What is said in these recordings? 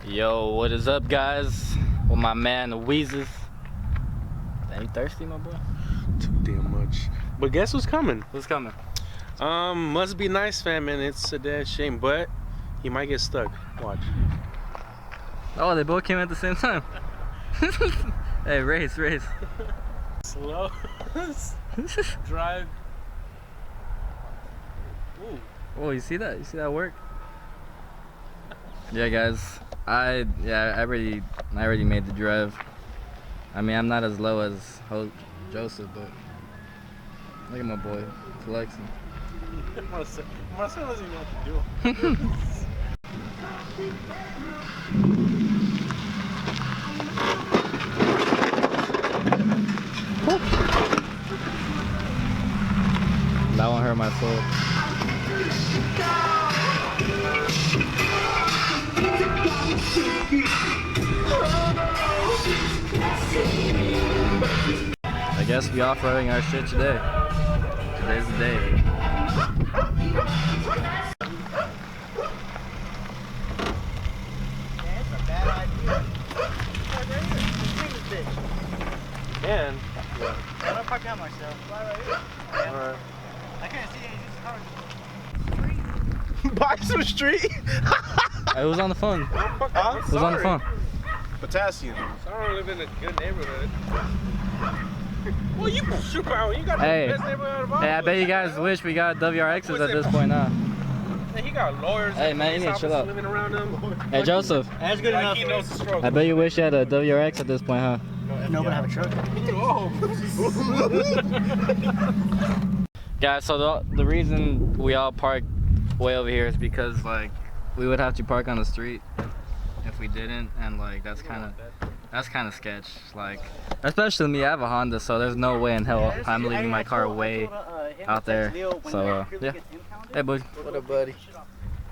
Yo, what is up, guys? With my man, the Weezes. Are you thirsty, my boy? Too damn much. But guess who's coming? Who's coming? Must be nice, fam, and it's a dead shame, but he might get stuck. Watch. Oh, they both came at the same time. Hey, race. Slow. Drive. Ooh. Oh, you see that? You see that work? Yeah, guys. I already made the drive. I mean, I'm not as low as Joseph, but look at my boy, flexing. Marcelo doesn't know what to do. That won't hurt my soul. I guess we off-roading our shit today. Today's the day. That's a bad idea. And I'm gonna park down myself. alright. I can't see it. Buy some street. It was on the phone. Huh? It was on the phone. Potassium. Sorry, I live in a good neighborhood. Well, you shoot out. You got Hey. the best neighborhood of all. Hey, I bet you guys wish we got WRXs at this point now. Hey, he got lawyers. Hey, and man, you need to police chill out. officers living around him. Hey, Joseph. That's good Like enough. he knows the stroke. I bet you wish you had a WRX at this point, huh? No, but I have a truck. Guys, so the reason we all park way over here is because like we would have to park on the street if we didn't, and like that's kind of sketch. Like, especially me, I have a Honda, so there's no way in hell I'm leaving my car way out there. So yeah. Hey, bud. What up, buddy?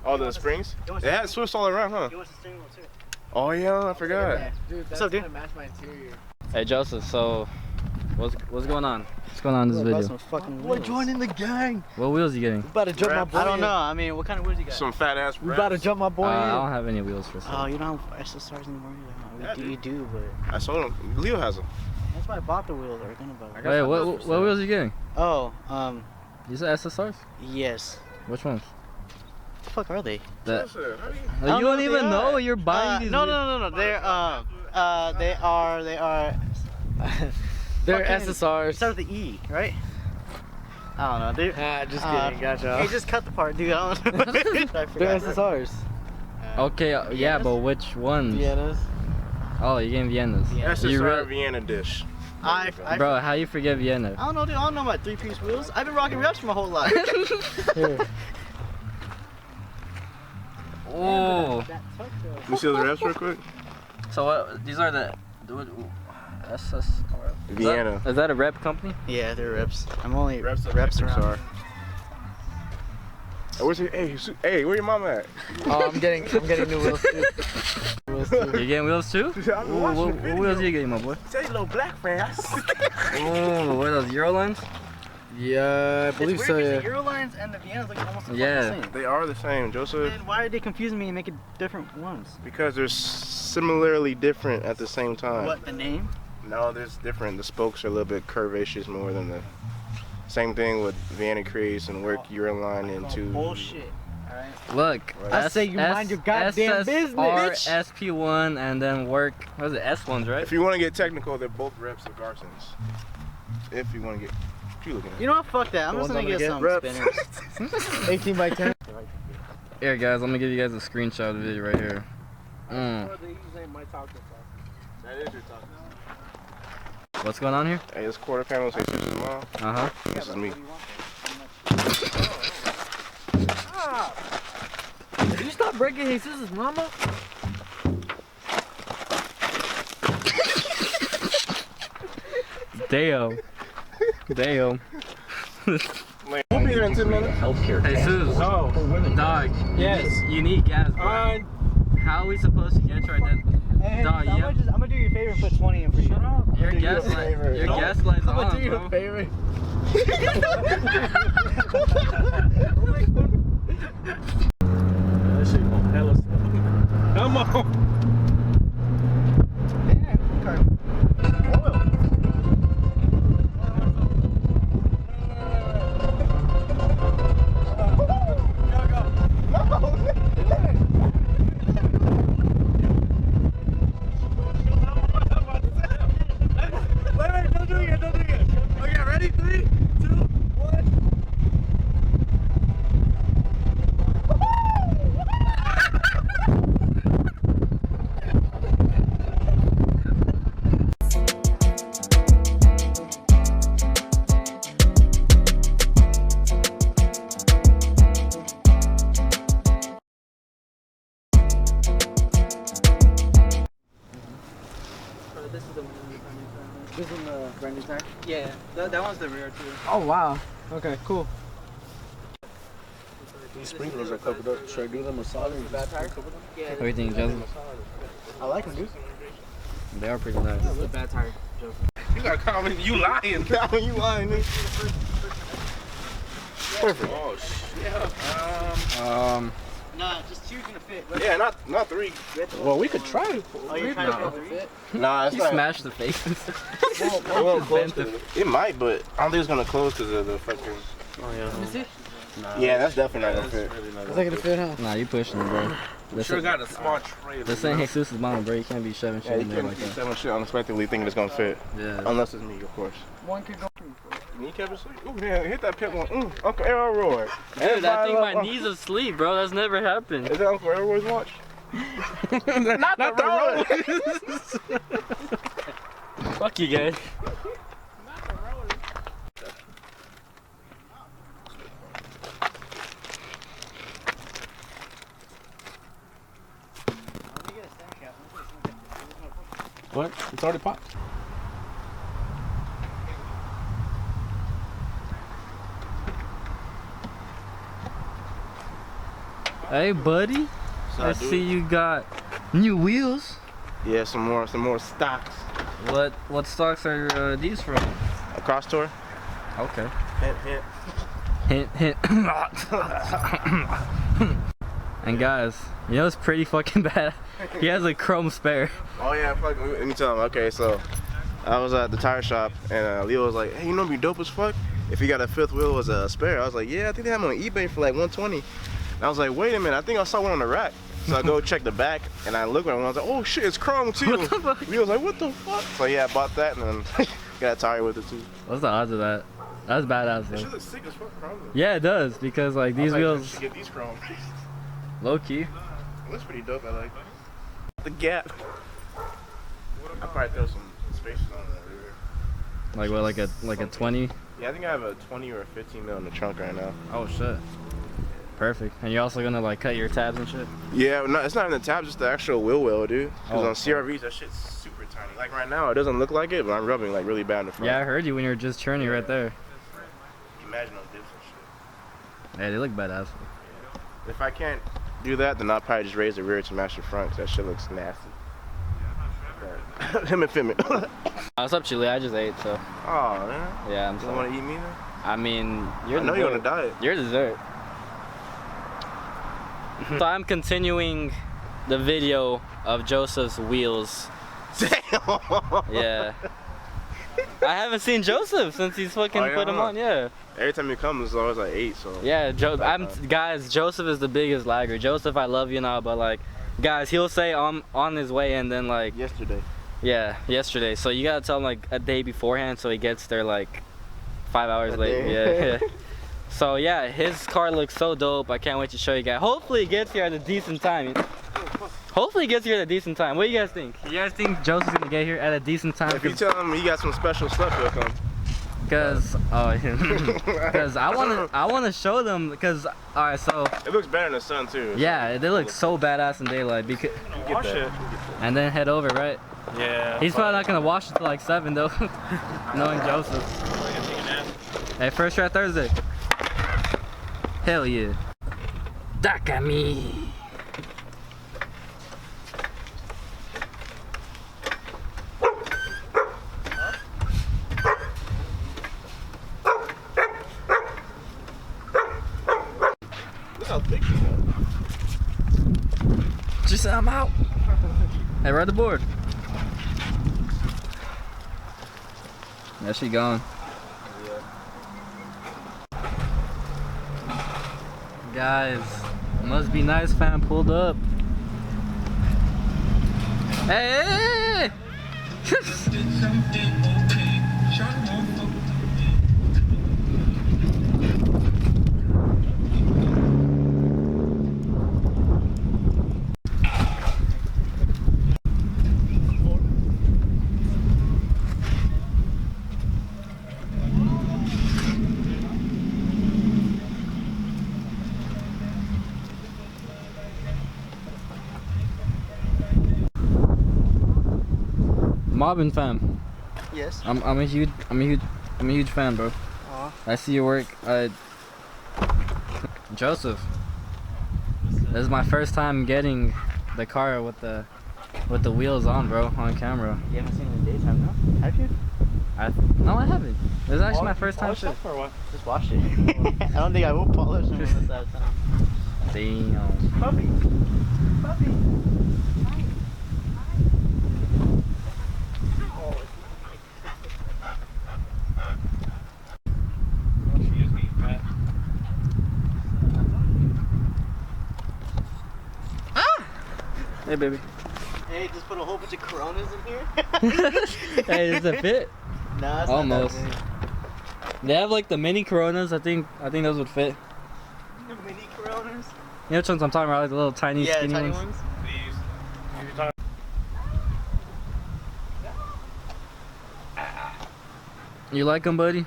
Oh, the springs? It had Swiss all around, huh? You want some steering wheel too? Oh yeah, I forgot. Dude, what's up, dude? Match my interior. Hey, Joseph. So what's going on? What's going on in this video? We're joining the gang. What wheels you getting? About to jump my boy. I don't know. I mean, what kind of wheels you got? Some fat ass. We about to jump my boy I in. don't have any wheels for sale. Oh, you don't have SSRs anymore? Yeah, You do, but I sold him. Leo has them. that's why I bought the wheels. Or gonna buy them. Wait, what wheels are you getting? Oh, You said SSRs? yes. Which ones? What the fuck are they? That, Joseph, how do you- you know don't what they even know are. you're buying these. No. They are. They're fucking- SSRs. Start with the E, right? I don't know. They, Just kidding, gotcha. Hey, just cut the part, dude. I don't know. I They're forgot. SSRs. Okay, yeah, but which ones? Viennas. Oh, you're getting Viennas. Yeah. You SSR Vienna dish. Bro, how you forget Vienna? I don't know, dude. I don't know my 3-piece wheels. I've been rocking reps for my whole life. Here. Oh, Let me see those reps real quick. so what? These are the SS. Vienna. Is that a rep company? Yeah, they're reps. I'm only Reps reps around. are. Where's your, hey, where your mom at? Oh, I'm getting new wheels too. You getting wheels too? What wheels are you getting, my boy? Say little black fans. Oh, what are those Eurolines? Yeah, I believe It's so. weird 'cause Yeah. the Eurolines and the Viennas look almost Yeah. the same. They are the same, Joseph, Then why are they confusing me and making different ones? because they're similarly different at the same time. What, the name? No, there's different. The spokes are a little bit curvaceous more than the. Same thing with Vienna Crease and work Euroline into. Bullshit. Alright. Look, I say you mind your goddamn business, bitch. SP1 and then work. What is it? S1s, right? If you want to get technical, they're both reps of Garsons. If you want to get. What you looking at? You know what? Fuck that. I'm The just ones gonna I'm get gonna some get? spinners. 18 by 10. Here, guys, I'm gonna give you guys a screenshot of the video right here. That is your talking. What's going on here? Hey, this quarter panel says this is mom. Uh huh. This is me. Did you stop breaking Jesus' mama? Damn. Damn. We'll be there in 10 minutes. Jesus. Oh, Dog. Yes. You need gas, bro. How are we supposed to get you right there? Hey, Dog, I'm, you gonna I'm gonna do you a favor and put 20 in for you. Shut up. Your gas light. Your gas light's I'm gonna on, do you a bro. favor. that shit going hella slow. How Come on. This is the brand new tire? Yeah, that one's the rear too. Oh, wow. Okay, cool. These sprinklers are covered up. Should I do them a solid? Bad tire? Yeah. What do you think, Joseph? I like them, dude. They are pretty nice. That's a bad tire, Joe. You got comment. You lying. Calvin, you lying, nigga. Perfect. Oh shit. Nah, just two's gonna fit. Yeah, not three. Well, we could try it. Oh, you're trying to fit? Nah, it's You not. smashed the faces. It won't close. It might, but I don't think it's gonna close because of the fucking. Oh yeah. Let me see. Yeah, that's definitely not gonna fit. It's not gonna fit, huh? Nah, you pushing it, bro. This Sure ain't- got a small trailer. This ain't Jesus' mom, bro. You can't be shoving Yeah, shit you in there can't like keep that. selling shit unexpectedly thinking it's gonna fit. Yeah. Unless it's me, of course. One could go. Me kept asleep. Ooh, yeah, hit that pit one. Uncle Elroy. Dude, I think my knees asleep, bro. That's never happened. Is that Uncle Elroy's watch? not the road. Fuck you guys. What? It's already popped. Hey, buddy. I see you got new wheels. Yeah, some more stocks. What stocks are these from? A cross tour. Okay. Hint, hint. Hint. And guys, you know it's pretty fucking bad. He has a chrome spare. Oh yeah, fuck. Let me tell him. Okay, so I was at the tire shop and Leo was like, "Hey, you know, it'd be dope as fuck if you got a fifth wheel as a spare." I was like, "Yeah, I think they have them on eBay for like 120." And I was like, "Wait a minute, I think I saw one on the rack." So I go check the back and I look at one. I was like, "Oh shit, it's chrome too." What the fuck? Leo was like, "What the fuck?" So yeah, I bought that and then got a tire with it too. What's the odds of that? That's badass It though. should look sick as fuck, chrome. Yeah, it does because like these I was like, wheels, should get these chrome. low key. It looks pretty dope. I like the gap. I probably throw some spaces on that rear. Like what? Like a 20? Yeah, I think I have a 20 or a 15 mil in the trunk right now. Oh shit. Perfect. And you're also gonna like cut your tabs and shit. Yeah, no, it's not in the tabs, it's the actual wheel well, dude. Because Oh, on CRVs, that shit's super tiny. Like right now, it doesn't look like it, but I'm rubbing like really bad in the front. Yeah, I heard you when you were just churning right there. Imagine those dips and shit. Hey, they look badass. If I can't do that, then I'll probably just raise the rear to match the front, because that shit looks nasty. Him and Fitment. What's up, Chili? I just ate, so Oh, man. yeah, I'm You don't sorry. want to eat me then? I mean, you're I know you're on a dessert. diet. You're dessert. So I'm continuing the video of Joseph's wheels. Damn. Yeah. I haven't seen Joseph since he's fucking Oh, yeah, put him huh? on. Yeah. Every time he comes, it's always like 8, so. Yeah, guys, Joseph is the biggest lagger. Joseph, I love you now, but like, guys, he'll say I'm on his way and then like, Yesterday. yeah, yesterday. So you gotta tell him like a day beforehand so he gets there like 5 hours A late. day. Yeah. So yeah, his car looks so dope. I can't wait to show you guys. Hopefully it gets here at a decent time. Hopefully it gets here at a decent time. What do you guys think? You guys think Joseph's gonna get here at a decent time? If you tell him he got some special stuff, he'll come. Because because I wanna show them because all right, so It looks better in the sun, too. yeah, they look so badass in daylight. Because Get that. and then head over, right? Yeah. He's probably not gonna wash it till like 7 though, knowing Joseph. Hey, first try Thursday. Hell yeah. Dakami. Look how thick he is. Just I'm out. Hey, ride the board. There she going. Guys, Must Be Nice fan pulled up. Hey! Mobbin fam. Yes. I'm a huge fan, bro. I see your work. Joseph, this is my first time getting the car with the wheels on, bro, on camera. You haven't seen it in the daytime, no? Have you? No, I haven't. This is actually my first time. Shit. Or what? Just wash it. I don't think I will polish them unless I have time. Damn. Puppy. Puppy. Hey, baby. Hey, just put a whole bunch of Coronas in here. Hey, does it fit? Nah, it's Almost. Not that They have like the mini Coronas. I think those would fit. big. The mini Coronas. You know which ones I'm talking about? Like the little tiny, Yeah, skinny tiny ones. ones. You like them, buddy?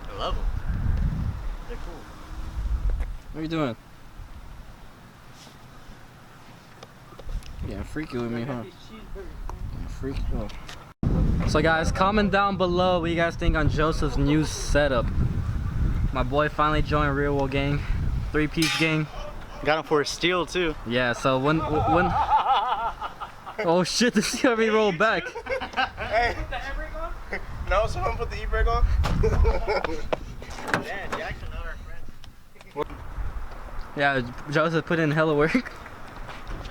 I love them. They're cool. What are you doing? Yeah, freaky with me, huh? Yeah, freaky. Oh. So guys, comment down below what you guys think on Joseph's new setup. My boy finally joined Real World Gang, 3-piece gang. Got him for a steal too. Yeah. So when oh shit, this is already rolled back. Hey. No, someone put the e-brake on. Yeah, Jackson, not our friend. Yeah, Joseph put in hella work.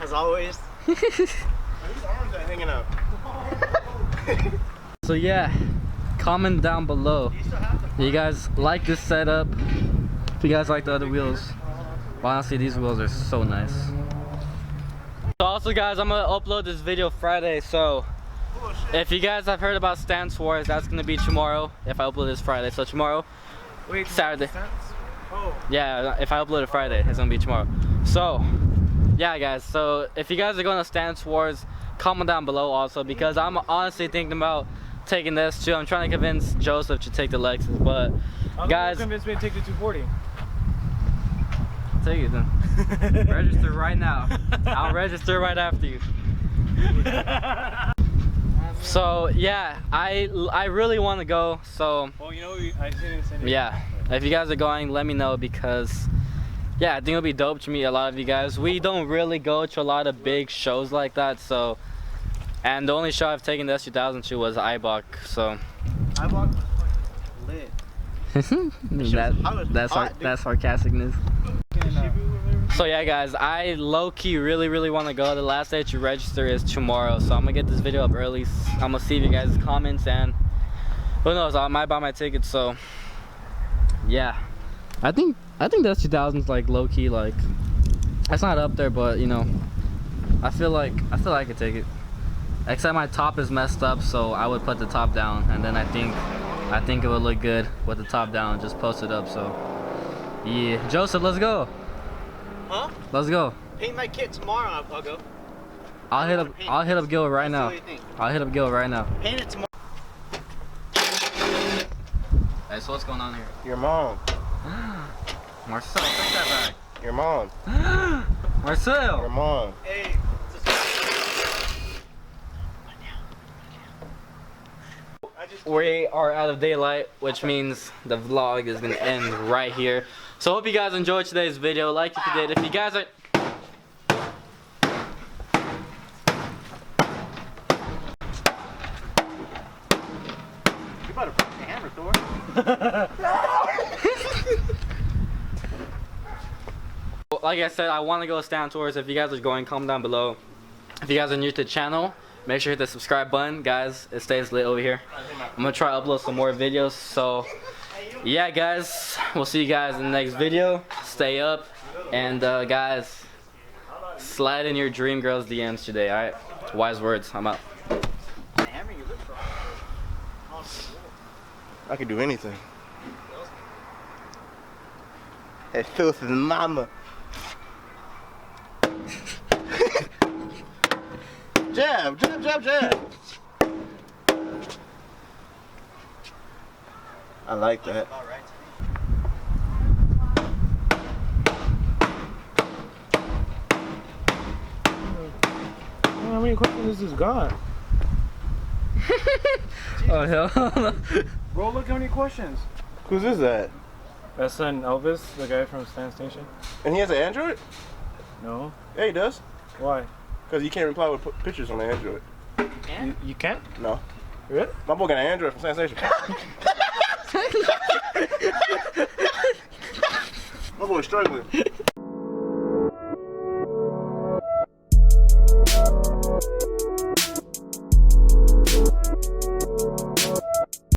As always. Whose arms are hanging out? So yeah, comment down below. You guys like this setup? If you guys like the other wheels. Well, honestly, these wheels are so nice. So also guys, I'm gonna upload this video Friday, so if you guys have heard about Stance Wars, that's gonna be tomorrow if I upload this Friday. So tomorrow, Wait, Saturday. Oh. Yeah, if I upload it Friday, it's gonna be tomorrow. So yeah guys, so if you guys are going to Stance Wars, comment down below also, because I'm honestly thinking about taking this too. I'm trying to convince Joseph to take the Lexus, but guys, Convince me to take the 240. take it then. Register right now. I'll register right after you. So yeah, I really want to go. So Well, you know, I didn't send it. yeah, if you guys are going, let me know, because yeah, I think it'll be dope to meet a lot of you guys. We don't really go to a lot of big shows like that, so. And the only show I've taken the S2000 to was IBOC, so. IBOC was fucking lit. that's sarcasticness. So yeah guys, I low-key really want to go. The last day to register is tomorrow, so I'm gonna get this video up early. I'm gonna see you guys' comments, and who knows, I might buy my ticket. So yeah, I think the S2000's like low-key, like it's not up there, but you know, I feel like I could take it. Except my top is messed up, so I would put the top down, and then I think it would look good with the top down. Just post it up. So yeah, Joseph, let's go. Huh? Let's go. Paint my kit tomorrow. I'll go. I'll hit up Gil right now. What do you think? I'll hit up Gil right now. Paint it tomorrow. Hey, so what's going on here? Your mom. Marcel, take that Your mom. back. Marcel. Your mom. Hey. We are out of daylight, which means the vlog is gonna end right here. So hope you guys enjoyed today's video. Like if you did. If you guys are You better put the hammer, Thor. like I said, I want to go Stance Wars. If you guys are going, comment down below. If you guys are new to the channel, make sure to hit the subscribe button, guys. It stays lit over here. I'm gonna try to upload some more videos. So, yeah, guys, we'll see you guys in the next video. Stay up, and guys, slide in your dream girls DMs today. All right, wise words. I'm out. I could do anything. Hey, filthy mama. Jab, jab, jab, jab. I like that. How many questions is this got? Oh hell no. Bro, look how many questions. Whose is that? That's son Elvis, the guy from Stan Station. And he has an Android? No. Yeah, he does. Why? Because you can't reply with pictures on the Android. You can't? No. Really? My boy got an Android from Stan Station. My boy's struggling.